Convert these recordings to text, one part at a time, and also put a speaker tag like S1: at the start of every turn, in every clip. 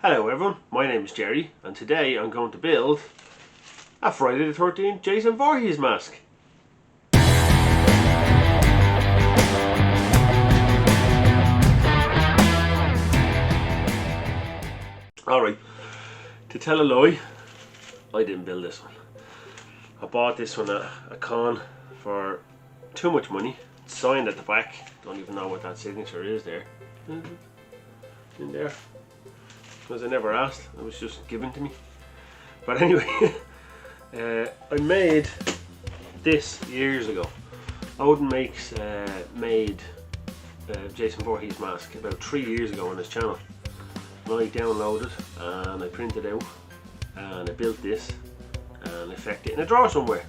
S1: Hello everyone, my name is Jerry and today I'm going to build a Friday the 13th Jason Voorhees mask. Alright, to tell a lie, I didn't build this one. I bought this one at a con for too much money. It's signed at the back, don't even know what that signature is there. In there. Because I never asked, it was just given to me. But anyway, I made this years ago. Odin made Jason Voorhees mask about 3 years ago on his channel. And I downloaded and I printed out and I built this and I effected it in a drawer somewhere.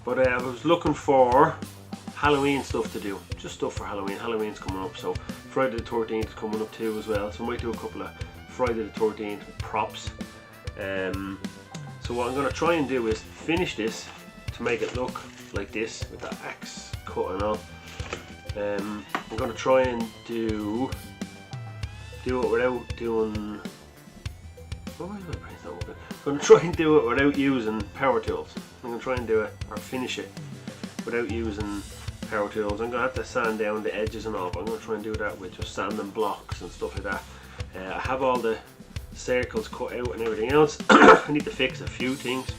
S1: But I was looking for Halloween stuff to do, just stuff for Halloween. Halloween's coming up, so Friday the 13th is coming up too as well, so I might do a couple of Friday the 13th props. So what I'm going to try and do is finish this to make it look like this with the axe cut and all. I'm going to try and do it without doing... Why is my brain not working? I'm going to try and do it without using power tools. I'm going to try and do it, or finish it, without using power tools. I'm going to have to sand down the edges and all, but I'm going to try and do that with just sanding blocks and stuff like that. I have all the circles cut out and everything else. I need to fix a few things.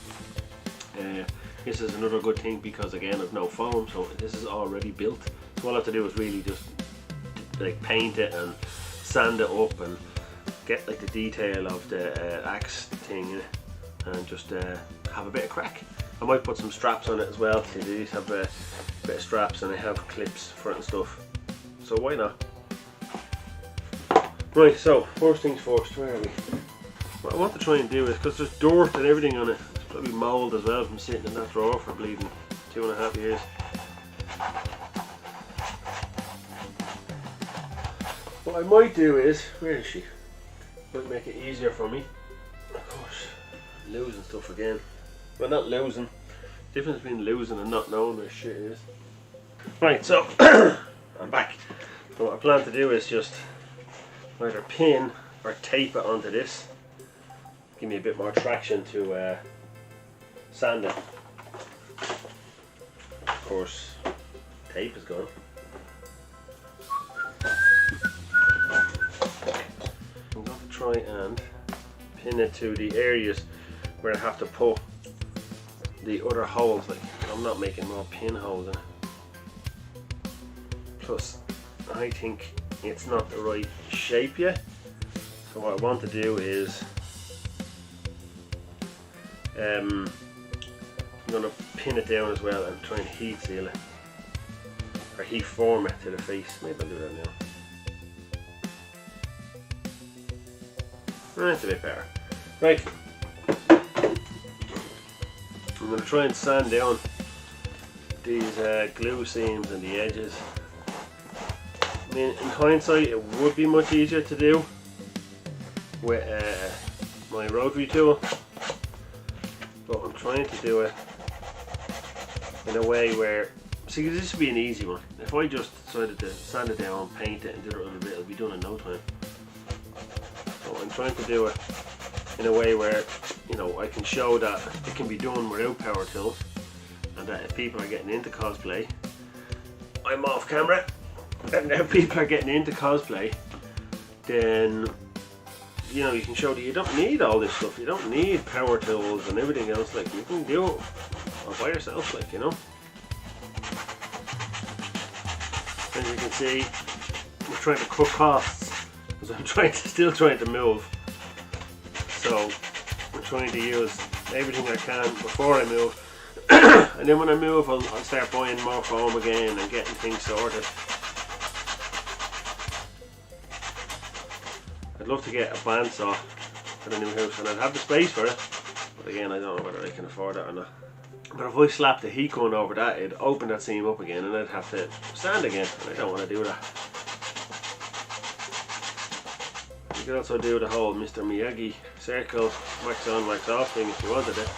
S1: This is another good thing because again I've no foam, so this is already built. So all I have to do is really just like paint it and sand it up and get like the detail of the axe thing in it and just have a bit of crack. I might put some straps on it as well. These have a bit of straps and I have clips for it and stuff, so why not? Right, so first things first, where are we? What I want to try and do is, because there's dirt and everything on it, there's probably mould as well from sitting in that drawer for bleeding 2.5 years. What I might do is, where is she? Might make it easier for me. Of course, I'm losing stuff again. Well, not losing. The difference between losing and not knowing where shit is. Right, so I'm back. So what I plan to do is just either pin or tape it onto this. Give me a bit more traction to sand it. Of course, tape is gone. I'm going to try and pin it to the areas where I have to put the other holes. Like, I'm not making more pinholes in it. Plus, I think it's not the right shape yet. So what I want to do is I'm going to pin it down as well and try and heat seal it, or heat form it to the face. Maybe I'll do that now. That's a bit better. Right, I'm going to try and sand down these glue seams and the edges. I mean, in hindsight it would be much easier to do with my rotary tool, but I'm trying to do it in a way where, see, this would be an easy one. If I just decided to sand it down, paint it and do it a little bit, it'll be done in no time. So I'm trying to do it in a way where, you know, I can show that it can be done without power tools, and that if people are getting into cosplay, I'm off camera, and if people are getting into cosplay, then, you know, you can show that you don't need all this stuff. You don't need power tools and everything else. Like, you can do it all by yourself, like, you know. As you can see, I'm trying to cut costs because I'm still trying to move. So I'm trying to use everything I can before I move, and then when I move, I'll start buying more foam again and getting things sorted. I'd love to get a bandsaw for the new house, and I'd have the space for it, but again I don't know whether I can afford it or not. But if I slapped the heat gun over that, it'd open that seam up again and I'd have to sand again, and I don't want to do that. You could also do the whole Mr. Miyagi circle, wax on, wax off thing if you wanted it.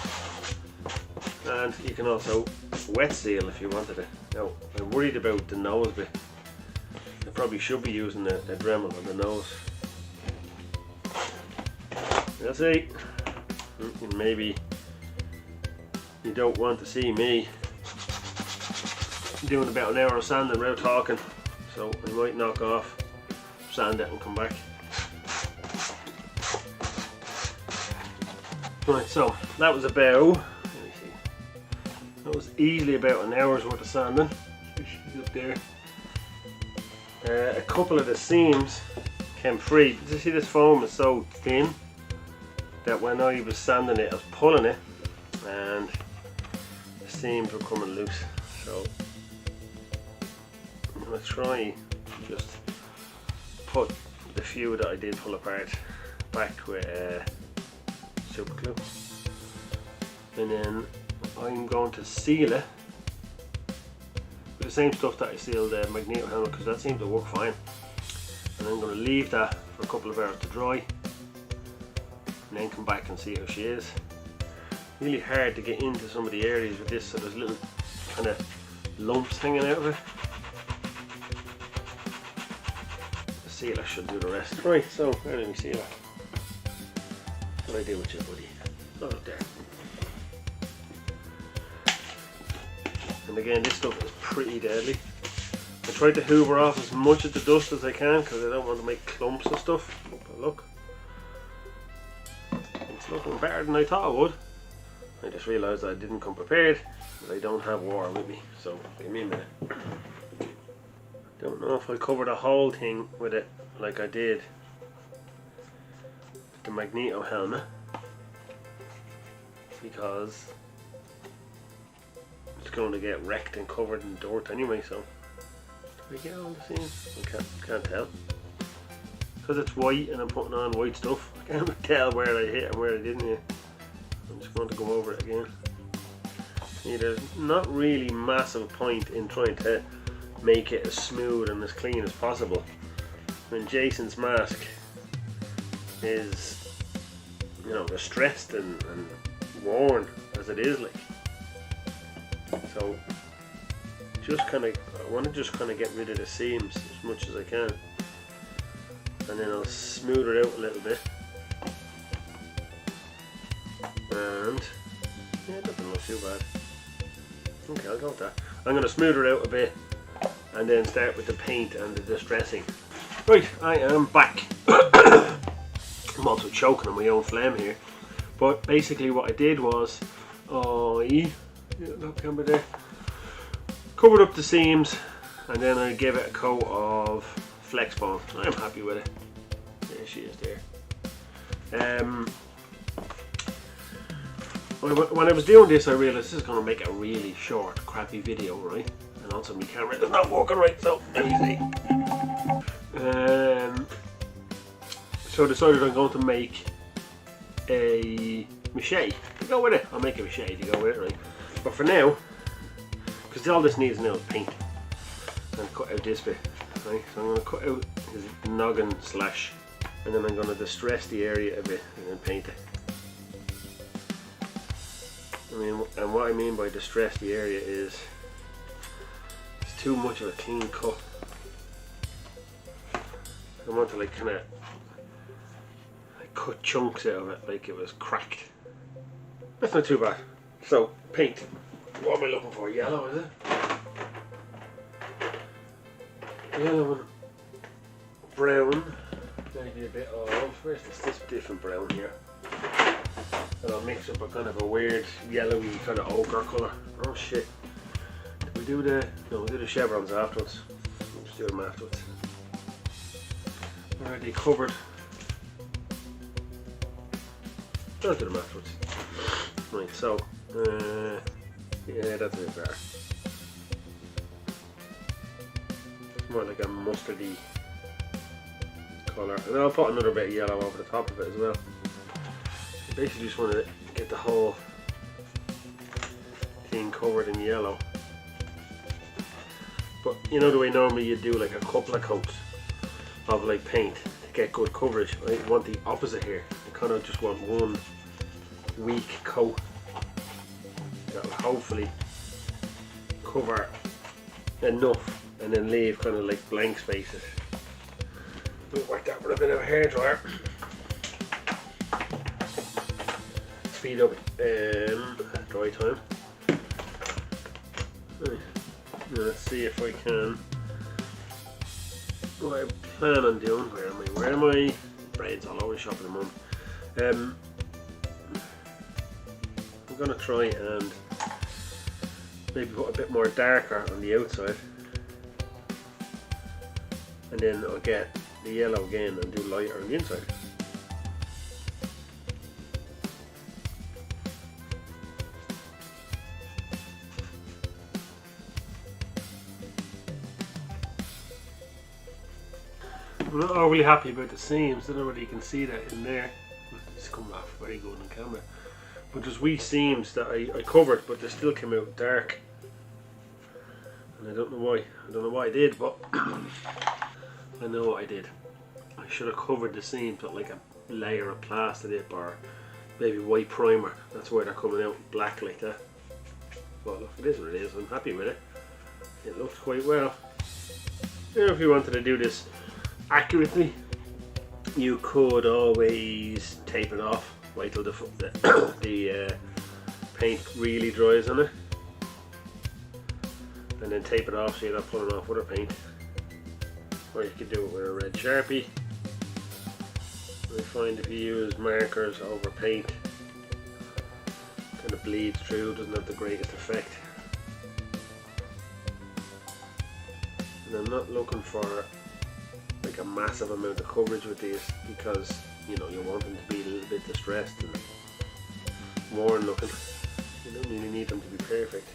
S1: And you can also wet seal if you wanted it. Now, I'm worried about the nose bit. I probably should be using a Dremel on the nose. let's see. Maybe you don't want to see me doing about an hour of sanding without talking, so I might knock off, sand it and come back. Right, so that was about, let me see, that was easily about an hour's worth of sanding. She's up there. A couple of the seams came free. You see, this foam is so thin that when I was sanding it, I was pulling it and the seams were coming loose. So I'm going to try just put the few that I did pull apart back with super glue, and then I'm going to seal it with the same stuff that I sealed the magneto helmet, because that seemed to work fine. And I'm going to leave that for a couple of hours to dry and then come back and see how she is. Really hard to get into some of the areas with this, so there's little kind of lumps hanging out of it. The sealer should do the rest. Right, so where did we seal it? What I do with you, buddy? Oh, there. And again, this stuff is pretty deadly. I tried to hoover off as much of the dust as I can because I don't want to make clumps of stuff. But look, it's looking better than I thought it would. I just realised I didn't come prepared, that I don't have water with me. So give me a minute. Don't know if I'll cover the whole thing with it like I did the magneto helmet, because it's going to get wrecked and covered in dirt anyway. So do I get all the seams? I can't tell because it's white and I'm putting on white stuff. I can't tell where I hit and where I didn't hit. I'm just going to go over it again. See, there's not really massive point in trying to make it as smooth and as clean as possible when Jason's mask is, you know, distressed and worn as it is, like. So just kind of, I want to just kind of get rid of the seams as much as I can, and then I'll smooth it out a little bit. And yeah, it doesn't look too bad. Okay, I'll go with that. I'm going to smooth it out a bit and then start with the paint and the distressing. Right, I am back. I'm also choking on my own phlegm here, but basically what I did was camera there, covered up the seams, and then I gave it a coat of flex bond. I'm happy with it. There she is there. When I was doing this, I realised this is going to make a really short, crappy video, right? And also my camera is not working right, so let me see. So I decided I'm going to make a machete to go with it. I'll make a machete to go with it, right? But for now, because all this needs now is paint, I'm going to cut out this bit, right? So I'm going to cut out his noggin slash, and then I'm going to distress the area a bit and then paint it. I mean, and what I mean by distress the area is it's too much of a clean cut. I want to like kind of cut chunks out of it like it was cracked. That's not too bad. So paint. What am I looking for? Yellow, is it? Yellow and brown. Maybe a bit of, where's this different brown here? And I'll mix up a kind of a weird yellowy kind of ochre colour. Oh shit. Did we do the, no, we'll do the chevrons afterwards. We'll just do them afterwards. Are they covered? I'll do them afterwards. Right, so, yeah, that's a bit better. It's more like a mustardy colour. And I'll put another bit of yellow over the top of it as well. Basically just want to get the whole thing covered in yellow. But you know the way normally you do like a couple of coats of like paint to get good coverage. I want the opposite here. I kind of just want one weak coat that will hopefully cover enough and then leave kind of like blank spaces. Look like that with a bit of a hairdryer. speed up dry time. Right. Now let's see if I can. What I plan on doing. Where am I? Brains all over the shop at the moment. I'm gonna try and maybe put a bit more darker on the outside, and then I'll get the yellow again and do lighter on the inside. I'm not overly happy about the seams. I don't know whether you can see that in there. It's coming off very good on camera. But there's wee seams that I covered, but they still came out dark. And I don't know why. I don't know what I did, but I know what I did. I should have covered the seams with like a layer of plaster dip or maybe white primer. That's why they're coming out black like that. But look, it is what it is. I'm happy with it. It looks quite well. Now, if you wanted to do this accurately, you could always tape it off, wait till the paint really dries on it, and then tape it off so you're not pulling off other paint. Or you could do it with a red Sharpie. I find if you use markers over paint, it kind of bleeds through, doesn't have the greatest effect. And I'm not looking for like a massive amount of coverage with these, because you know, you want them to be a little bit distressed and worn looking. You don't really need them to be perfect.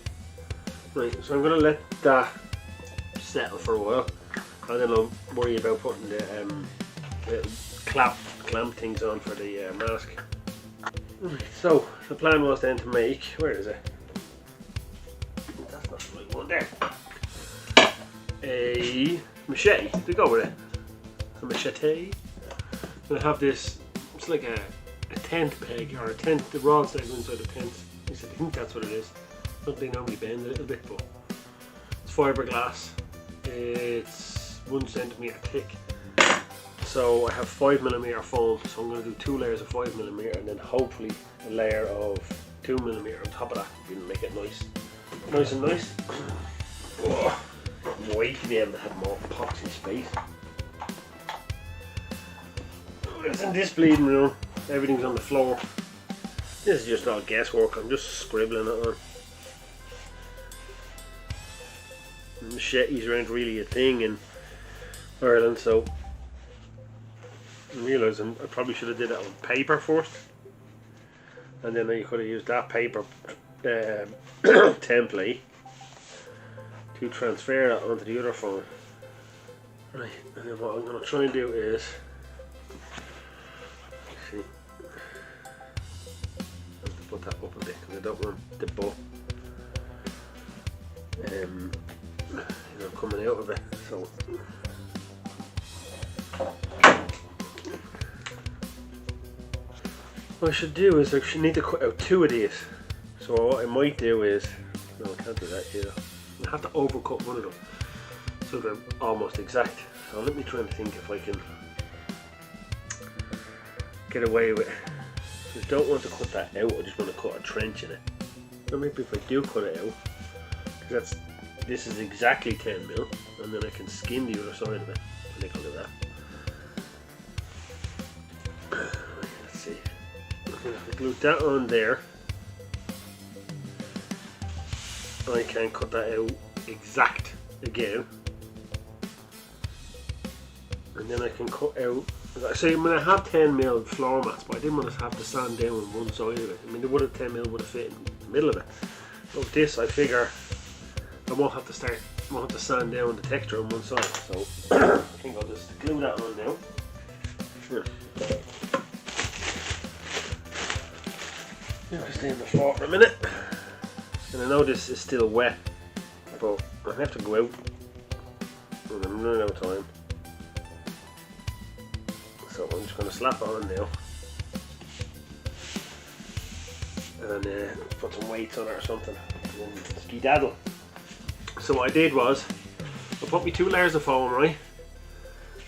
S1: Right, so I'm going to let that settle for a while, and then I'll worry about putting the little clamp things on for the mask. Right, so the plan was then to make, where is it? That's not the right one there. A machete to go with it. A machete. And I have this, it's like a tent peg, or a tent, the rods that go inside the tent. I think that's what it is. They normally bend a little bit, but it's fiberglass. It's 1 centimeter thick. So I have 5mm foam, so I'm going to do 2 layers of 5mm and then hopefully a layer of 2mm on top of that. It'll make it nice and nice. Oh, I'm waiting to be able to have more epoxy space. Isn't this bleeding room? Everything's on the floor. This is just all guesswork. I'm just scribbling it on. Machetes aren't really a thing in Ireland, so I'm realising I probably should have did that on paper first, and then I could have used that paper template to transfer that onto the other phone. Right, and then what I'm going to try and do is, see, I have to put that up a bit because I don't want the butt you know, coming out of it. So what I should do is I should need to cut out 2 of these. So what I might do is, no, I can't do that either. I have to overcut one of them so they're almost exact. So let me try and think if I can get away with it. I don't want to cut that out, I just want to cut a trench in it. Or maybe if I do cut it out, because this is exactly 10mm, and then I can skin the other side of it. I think I'll do that. Let's see. I'm going to have to glue that on there. I can cut that out exact again. And then I can cut out, so I mean I have 10mm floor mats, but I didn't want to have to sand down on one side of it. I mean the would have 10mm would have fit in the middle of it. But with this I figure I won't have to sand down the texture on one side. So I think I'll just glue that on now. Here. Now I'll stay on the floor for a minute. And I know this is still wet, but I have to go out and I'm running out of time. So I'm just going to slap it on now and put some weights on it or something and then skedaddle. So what I did was I put me 2 layers of foam, right,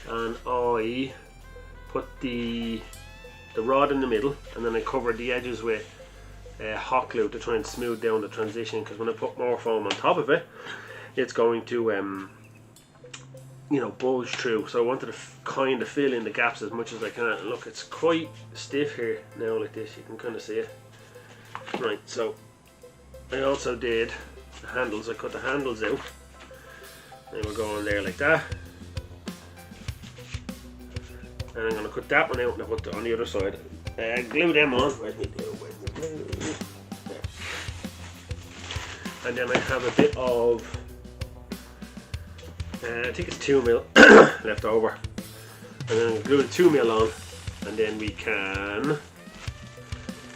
S1: and I put the rod in the middle, and then I covered the edges with hot glue to try and smooth down the transition, because when I put more foam on top of it, it's going to you know, bulge through. So I wanted to kind of fill in the gaps as much as I can. And look, it's quite stiff here now like this, you can kind of see it. Right, so I also did the handles. I cut the handles out. They will go on there like that. And I'm going to cut that one out and put it on the other side. Glue them on. Where's my glue? Where's my glue? There. And then I have a bit of, I think it's 2mm left over. And then I'm going to glue the 2mm on, and then we can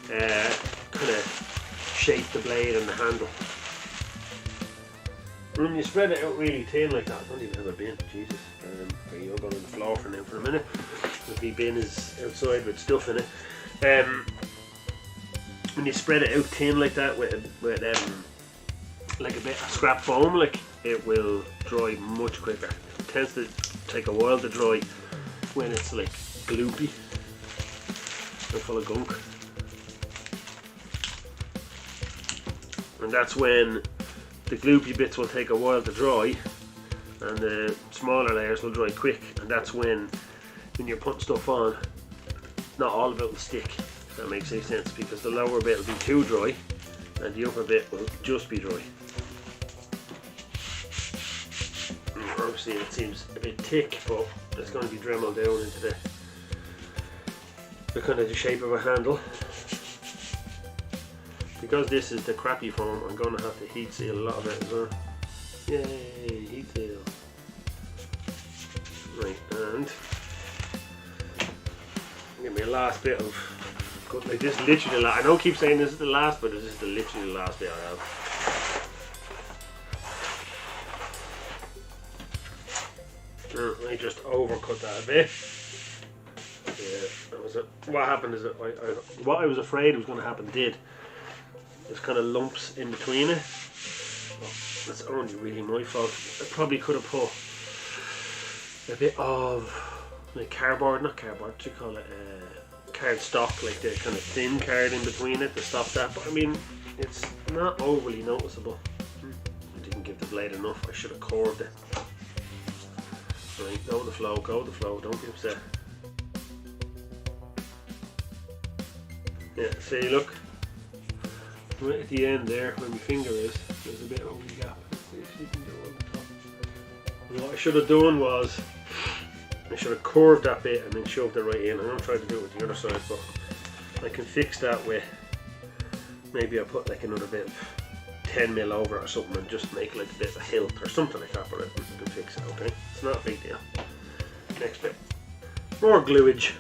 S1: kind of shape the blade and the handle. When you spread it out really thin like that, I don't even have a bin, Jesus. There you go, on the floor for now for a minute. The bin is outside with stuff in it. When you spread it out thin like that with like a bit of scrap foam, like, it will dry much quicker. It tends to take a while to dry when it's like gloopy and full of gunk. And that's when the gloopy bits will take a while to dry and the smaller layers will dry quick, and that's when you're putting stuff on, not all of it will stick, if that makes any sense, because the lower bit will be too dry and the upper bit will just be dry. And obviously it seems a bit thick, but it's going to be dremeled down into the kind of the shape of a handle. Because this is the crappy foam, I'm going to have to heat seal a lot of it as well. Yay, heat seal. Right, and give me a last bit of cut, like this, literally the last. I don't keep saying this is the last, but this is literally the last bit I have. I just overcut that a bit. Yeah, that was it. What happened is that what I was afraid was going to happen did. There's kind of lumps in between it. Well, that's only really my fault. I probably could have put a bit of like cardboard, not cardboard, what do you call it? Card stock, like the kind of thin card in between it to stop that. But I mean, it's not overly noticeable. I didn't give the blade enough. I should have curved it. Right, go with the flow, go with the flow, don't be upset. Yeah, see, look. Right at the end there, where my finger is, there's a bit of a gap. Let's see if you can do it on the top. And what I should have done was, I should have curved that bit and then shoved it right in. I'm going to try to do it with the other side, but I can fix that with, maybe I'll put like another bit of 10mm over it or something and just make like a bit of a hilt or something like that, but I can fix it, okay? It's not a big deal. Next bit. More gluage.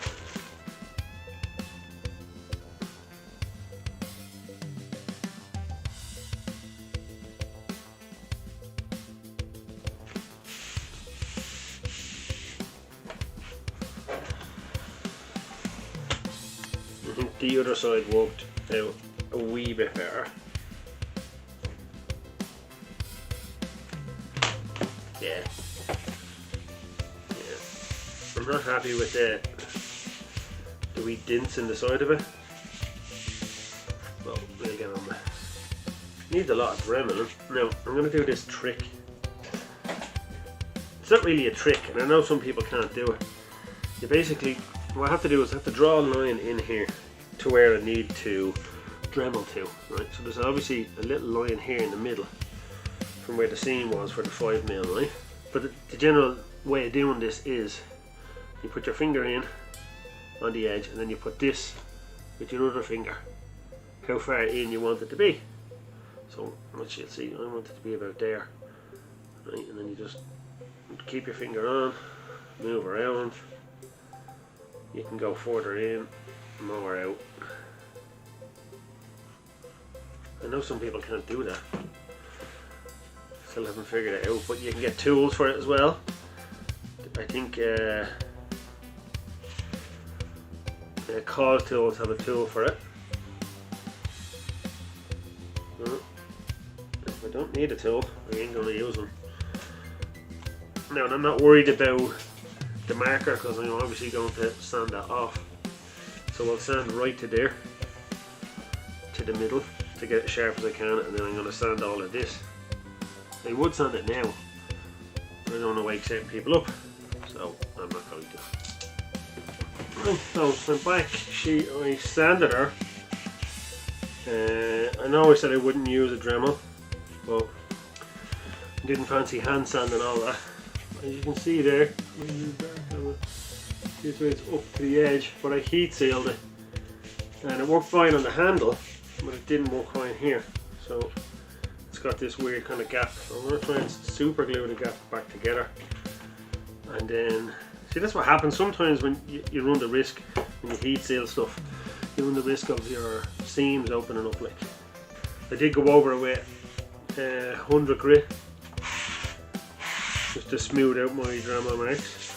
S1: I think the other side worked out a wee bit better. Yeah. I'm not happy with the wee dents in the side of it. Well, we'll get on there. Needs a lot of dremeling. Now, I'm going to do this trick. It's not really a trick, and I know some people can't do it. You basically, what I have to do is I have to draw a line in here to where I need to dremel to, right? So there's obviously a little line here in the middle from where the seam was for the 5mm, right? But the general way of doing this is you put your finger in on the edge and then you put this with your other finger, how far in you want it to be. So what you'll see, I want it to be about there, right? And then you just keep your finger on, move around. You can go further in, more out. I know some people can't do that. Still haven't figured it out, but you can get tools for it as well. I think Cause tools have a tool for it. If I don't need a tool, I ain't going to use them. Now, I'm not worried about the marker because I'm obviously going to sand that off. So I'll sand right to there. to the middle to get it sharp as I can, and then I'm going to sand all of this. I would sand it now, but I don't want to wake certain people up, so I'm not going to. Right, so I'm back. I sanded her. I know I said I wouldn't use a Dremel, but I didn't fancy hand sanding all that. As you can see there, this way it's up to the edge, but I heat sealed it, and it worked fine on the handle, but it didn't work fine here. So it's got this weird kind of gap. So I'm going to try and super glue the gap back together, and then see, that's what happens sometimes when you run the risk when you heat seal stuff. You run the risk of your seams opening up. Like, I did go over it with 100 grit just to smooth out my Dremel marks,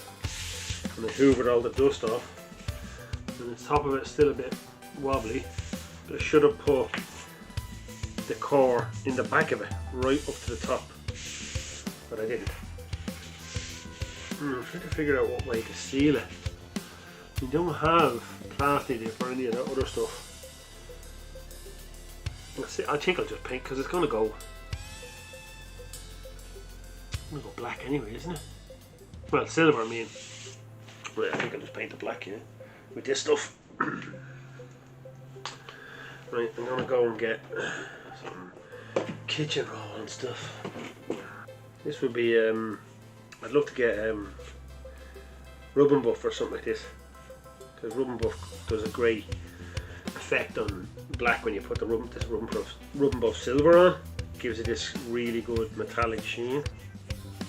S1: and I hoovered all the dust off, and the top of it's still a bit wobbly, but I should have put the core in the back of it right up to the top, but I didn't. I'm trying to figure out what way to seal it. We don't have plastic or any of that other stuff. I think I'll just paint, because it's going to go black anyway, isn't it? Well, silver, I mean. Right, I think I'll just paint it black, yeah, with this stuff. Right, I'm going to go and get some kitchen roll and stuff. This would be, I'd love to get rub and buff or something like this, because rub and buff does a great effect on black when you put the rub and buff silver on. It gives it this really good metallic sheen.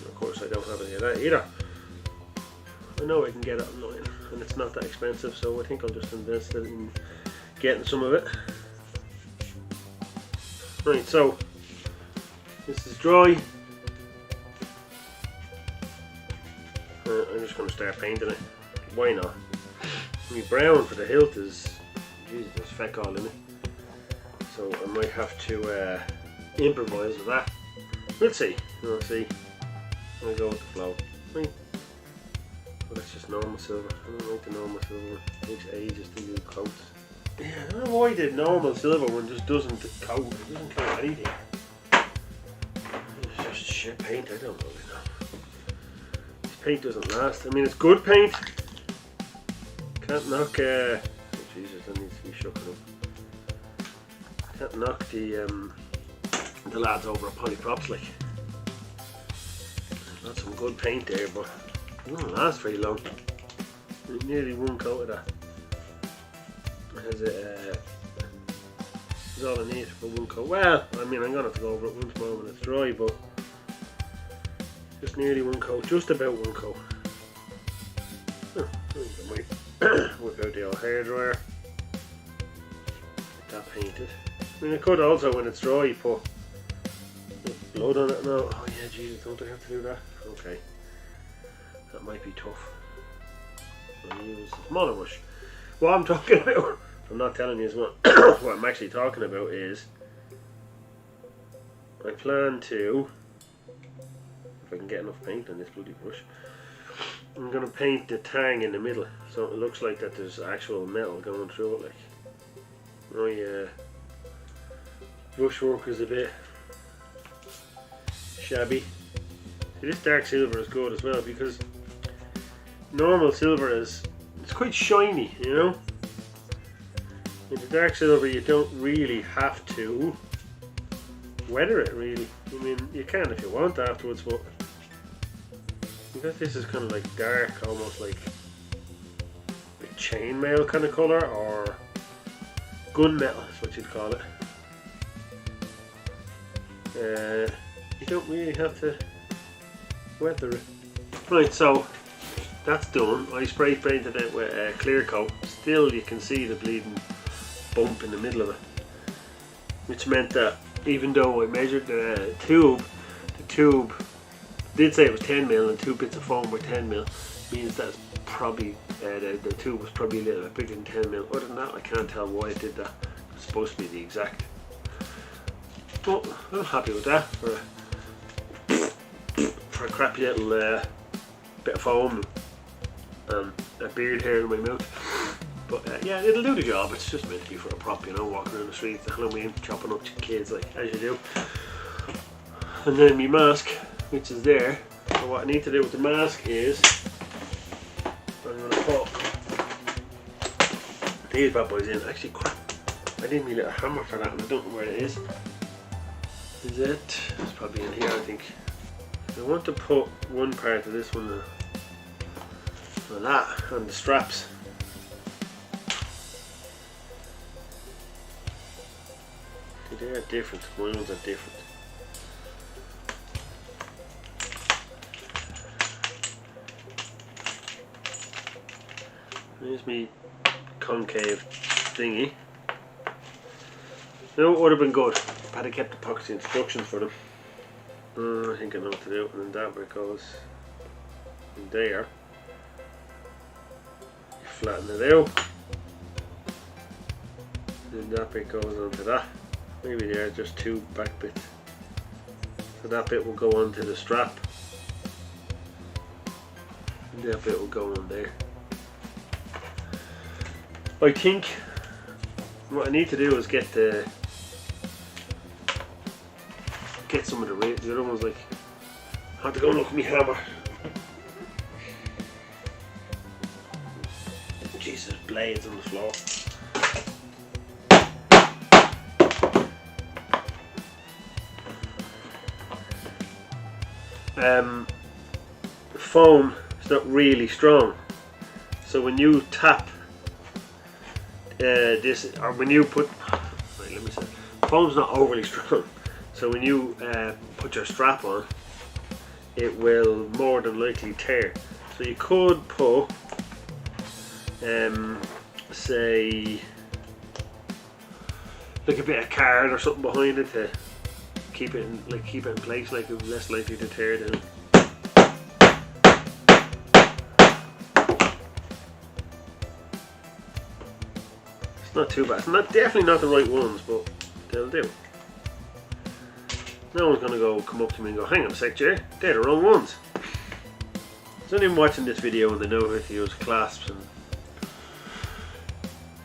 S1: Of course, I don't have any of that either. I know I can get it online, and it's not that expensive, so I think I'll just invest it in getting some of it. Right, so this is dry. I'm just going to start painting it. Why not? My brown for the hilt is, Jesus, there's feck all in it. So I might have to improvise with that. We'll see. We'll see. I'll go with the flow. Right. Well, that's just normal silver. I don't like the normal silver one. It takes ages to do coats. Yeah, I don't know why the normal silver one just doesn't coat. It doesn't coat anything. It's just shit paint. I don't really know. This paint doesn't last. I mean, it's good paint. Can't knock. Oh Jesus, that needs to be shook up. Can't knock the lads over at Polyprops, like. Got some good paint there, but it doesn't last very long. Nearly one coat of that. Has it? Is all I need for one coat. Well, I mean, I'm gonna have to go over it once more when it's dry, but just nearly one coat, just about one coat. Whip out the old hairdryer. Get that painted. I mean, I could also, when it's dry, put blood on it. No, oh yeah, Jesus, don't I have to do that? Okay, that might be tough. I'll use a smaller brush. What I'm talking about, I'm not telling you what, what I'm actually talking about is, I plan to, if I can get enough paint on this bloody brush, I'm going to paint the tang in the middle, so it looks like that there's actual metal going through it. Like, my brushwork is a bit shabby. See, this dark silver is good as well, because normal silver is, it's quite shiny, you know. In the dark silver you don't really have to weather it, really. I mean, you can if you want afterwards, but because this is kind of like dark, almost like chainmail kind of colour, or gunmetal is what you'd call it. You don't really have to weather it. Right, so that's done. I spray painted it with a clear coat. Still you can see the bleeding bump in the middle of it, which meant that even though I measured the tube did say it was 10mm and 2 bits of foam were 10mm, means that it's probably the tube was probably a little bit bigger than 10mm. Other than that, I can't tell why it did that. It's supposed to be the exact. But I'm happy with that for a crappy little bit of foam and a beard hair in my mouth. But yeah, it'll do the job. It's just meant to be for a prop, you know, walking around the streets, Halloween, chopping up kids like as you do. And then my mask, which is there. So what I need to do with the mask is I'm going to put these bad boys in. Actually, crap, I need my little hammer for that and I don't know where it is. Is it? It's probably in here, I think. I want to put one part of this one on that, on the straps. They are different, my ones are different. Here's me concave thingy. You know what would have been good? If I had kept the pocket instructions for them. I think I know what to do, and then that bit goes in there. You flatten it out. Then that bit goes onto that. Maybe there are just two back bits. So that bit will go onto the strap. And that bit will go on there. I think what I need to do is get some of the other ones, like I have to go look at my hammer. Jesus, blades on the floor. The foam is not really strong, so when you tap this, or when you put, wait, let me say, foam's not overly strong, so when you put your strap on, it will more than likely tear. So you could put, say, like a bit of card or something behind it to keep it in, keep it in place, like it's less likely to tear down. It's not too bad. It's not, definitely not the right ones, but they'll do. No one's gonna come up to me and go, hang on a sec, Jerry, they're the wrong ones. There's anyone watching this video and they know how to use clasps and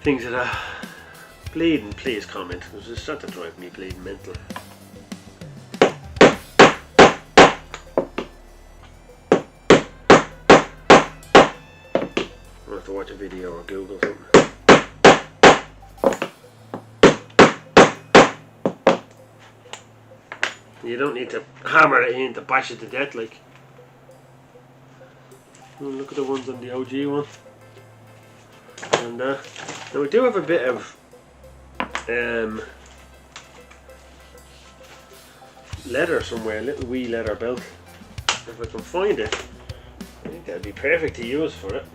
S1: things like that. Bleeding, please comment, because it's starting to drive me bleeding mental. I'll have to watch a video or Google something. You don't need to hammer it in to bash it to death, like. Oh, look at the ones on the OG one. And now we do have a bit of leather somewhere, a little wee leather belt. If I can find it, I think that'd be perfect to use for it.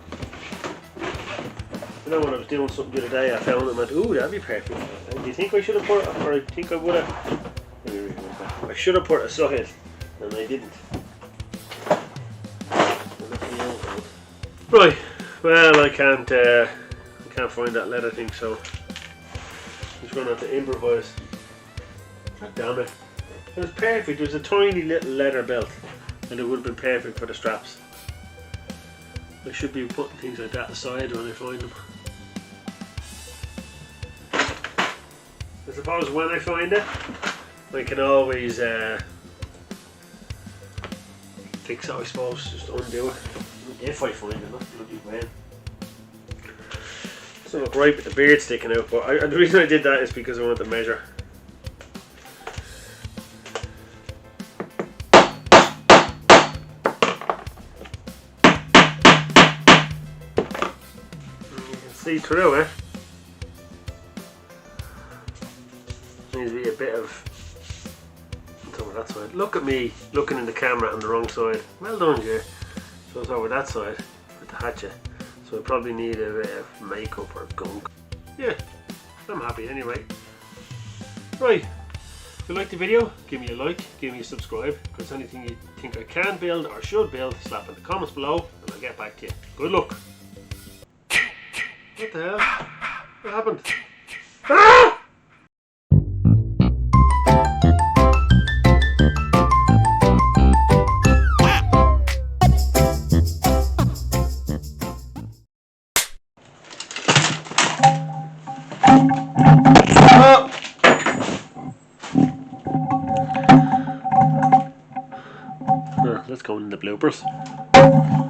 S1: You know, when I was doing something the other day, I found it and went, ooh, that'd be perfect. And do you think I should have put it, or I think I would have? I should have put it aside, and I didn't. Right, well, I can't find that leather thing, so I'm just going to have to improvise. God damn it. It was perfect. It was a tiny little leather belt, and it would have been perfect for the straps. I should be putting things like that aside when I find them. I suppose when I find it, I can always fix it, I suppose, just undo it. If I find it, not bloody when. Doesn't look right with the beard sticking out, but the reason I did that is because I wanted to measure. You can see through it. Needs to be a bit of over that side. Look at me looking in the camera on the wrong side. Well done, Jerry. So it's over that side with the hatchet. So I probably need a bit of makeup or gunk. Yeah, I'm happy anyway. Right, if you liked the video, give me a like, give me a subscribe. If there's anything you think I can build or should build, slap in the comments below and I'll get back to you. Good luck. What the hell? What happened? Ah! Let's go in the bloopers.